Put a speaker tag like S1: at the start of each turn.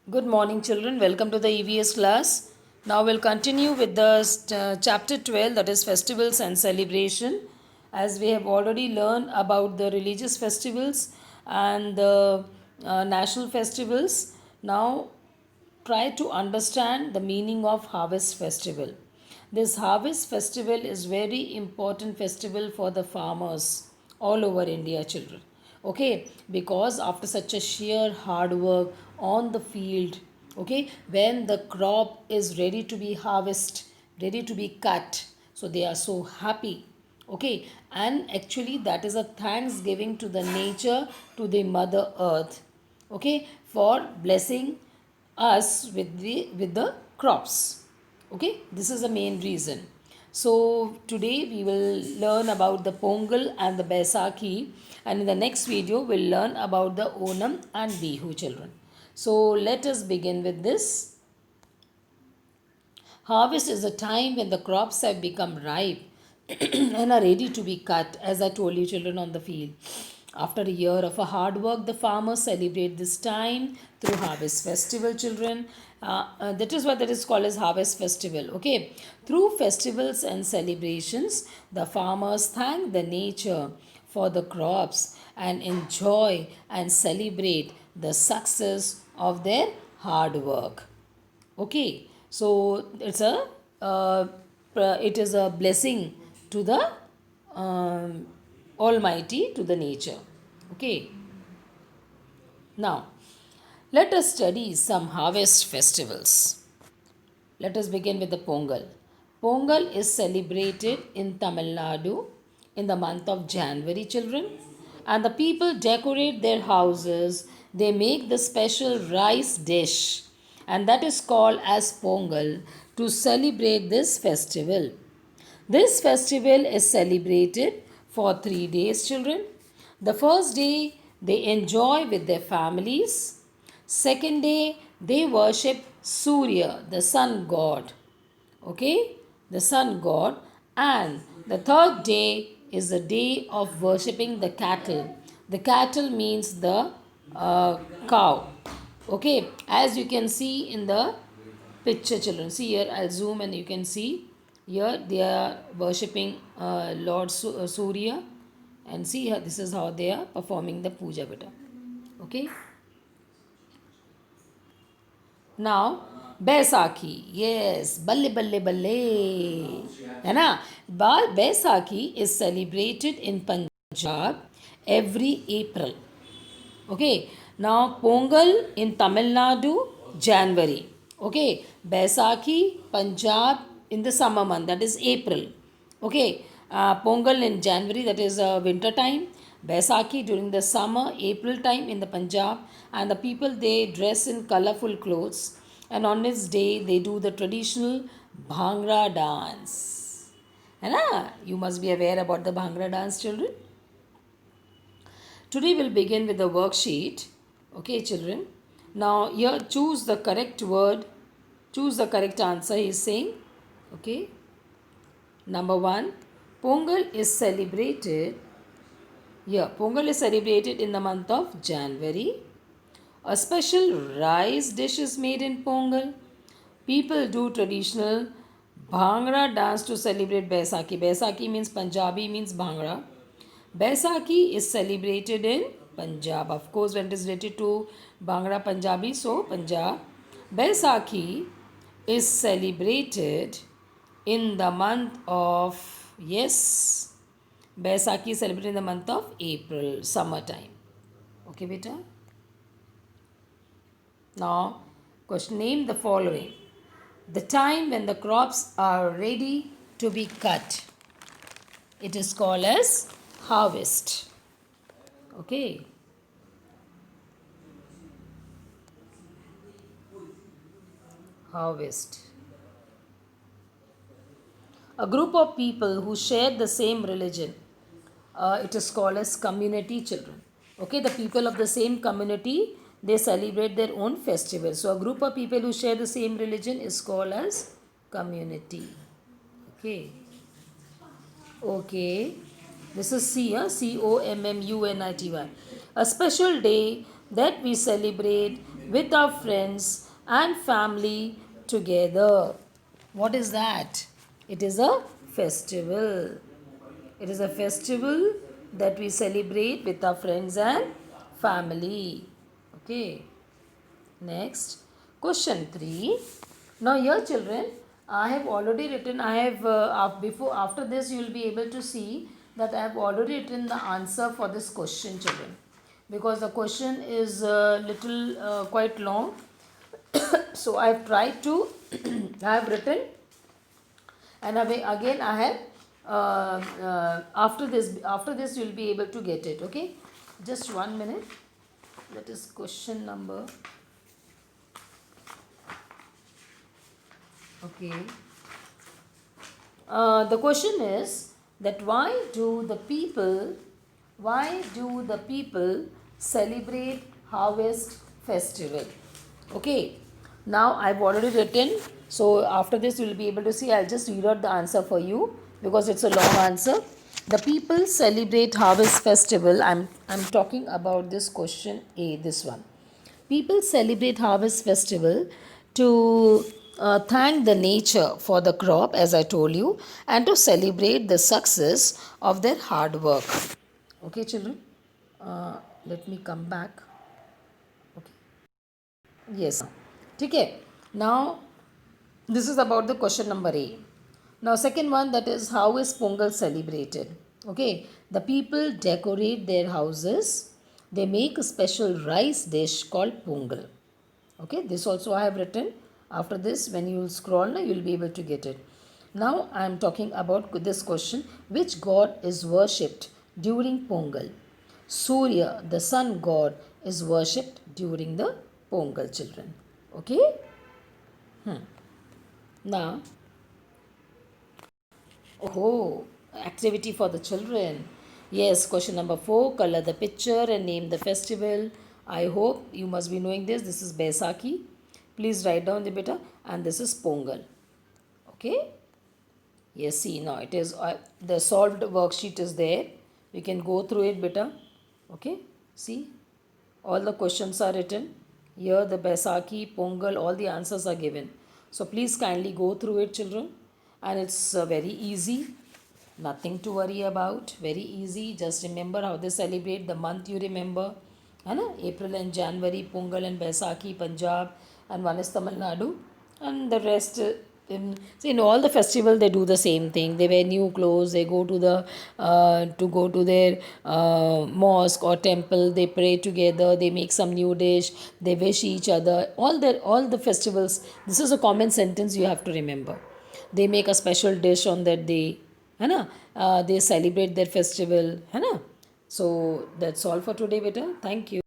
S1: Good morning, children. Welcome to the EVS class. Now we'll continue with the chapter 12, that is festivals and celebration. As we have already learned about the religious festivals and the national festivals, now try to understand the meaning of harvest festival. This harvest festival is very important festival for the farmers all over India, children. Okay, because after such a sheer hard work on the field, okay, when the crop is ready to be harvested, ready to be cut, so they are so happy. Okay, and actually that is a thanksgiving to the nature, to the mother earth, okay, for blessing us with the crops. Okay, this is the main reason. So today we will learn about the Pongal and the Baisakhi, and in the next video we'll learn about the Onam and Bihu, children. So let us begin with this. Harvest is a time when the crops have become ripe and are ready to be cut, as I told you, children, on the field. After a year of a hard work, the farmers celebrate this time through harvest festival, children. That is what that is called as harvest festival. Okay, through festivals and celebrations, the farmers thank the nature for the crops and enjoy and celebrate the success of their hard work. Okay, so uh, it is a blessing to the um, Almighty, to the nature. Okay, now let us study some harvest festivals. Let us begin with the Pongal. Pongal is celebrated in Tamil Nadu in the month of January, children. And the people decorate their houses. They make the special rice dish, and that is called as Pongal, to celebrate this festival. This festival is celebrated for 3 days, children. The first day they enjoy with their families. Second day they worship Surya, the sun god. Okay, the sun god. And the third day is the day of worshipping the cattle. The cattle means the cow. Okay, as you can see in the picture, children, see here, I'll zoom and you can see here they are worshipping Lord Surya, and see here, this is how they are performing the puja beta. Okay, now Baisakhi, yes, balle balle balle, है ना. Baisakhi is celebrated in Punjab every April. Okay, now Pongal in Tamil Nadu, January. Okay, Baisakhi, Punjab in the summer month, that is April. Okay, Pongal in January, that is winter time. Baisakhi during the summer, April time in the Punjab, and the people they dress in colorful clothes, and on this day they do the traditional Bhangra dance. है ना? You must be aware about the Bhangra dance, children. Today we'll begin with the worksheet. Okay, children. Now here choose the correct word, choose the correct answer, he is saying. Okay. Number one, Pongal is celebrated. Here, Pongal is celebrated in the month of January. A special rice dish is made in Pongal. People do traditional Bhangra dance to celebrate Baisakhi. Baisakhi means Punjabi, means Bhangra. Baisakhi is celebrated in Punjab. Of course, when it is related to Bhangra Punjabi, so Punjab. Baisakhi is celebrated in the month of, yes, Baisakhi is celebrated in the month of April, summertime. Okay, beta? Now, question, name the following. The time when the crops are ready to be cut. It is called as harvest. Okay. Harvest. A group of people who share the same religion. It is called as community, children. Okay, the people of the same community, they celebrate their own festival. So a group of people who share the same religion is called as community. Okay. Okay. This is Community. A special day that we celebrate with our friends and family together. What is that? It is a festival. It is a festival that we celebrate with our friends and family. Okay. Next, question 3. Now, here, children, I have already written, I have, before, after this, you will be able to see that I have already written the answer for this question, children. Because the question is little quite long. So, I have tried to, I have written, and again I have, after this, you will be able to get it, okay? Just 1 minute. That is question number. Okay. The question is that why do the people celebrate harvest festival? Okay. Now I've already written. So after this you will be able to see. I'll just read out the answer for you because it's a long answer. The people celebrate harvest festival. I'm talking about this question A. This one. People celebrate harvest festival to thank the nature for the crop, as I told you, and to celebrate the success of their hard work. Okay, children. Let me come back. Okay. Yes. Okay. Now this is about the question number A. Now, second one, that is how is Pongal celebrated? Okay, the people decorate their houses. They make a special rice dish called Pongal. Okay, this also I have written. After this, when you will scroll, now you will be able to get it. Now, I am talking about this question: which god is worshipped during Pongal? Surya, the sun god, is worshipped during the Pongal, children. Okay. Now, oh, activity for the children. Yes, question number 4. Color the picture and name the festival. I hope you must be knowing this. This is Baisakhi. Please write down the beta. And this is Pongal. Okay. Yes, see now it is the solved worksheet is there. We can go through it beta. Okay. See, all the questions are written. Here the Baisakhi, Pongal, all the answers are given. So please kindly go through it, children. And it's very easy. Nothing to worry about. Very easy. Just remember how they celebrate. The month you remember. April and January, Pongal and Baisakhi, Punjab, and one is Tamil Nadu. And the rest, in all the festival they do the same thing. They wear new clothes. They go to their mosque or temple. They pray together. They make some new dish. They wish each other. All the festivals. This is a common sentence you have to remember. They make a special dish on that day. है ना. They celebrate their festival. है ना. So that's all for today, beta. Thank you.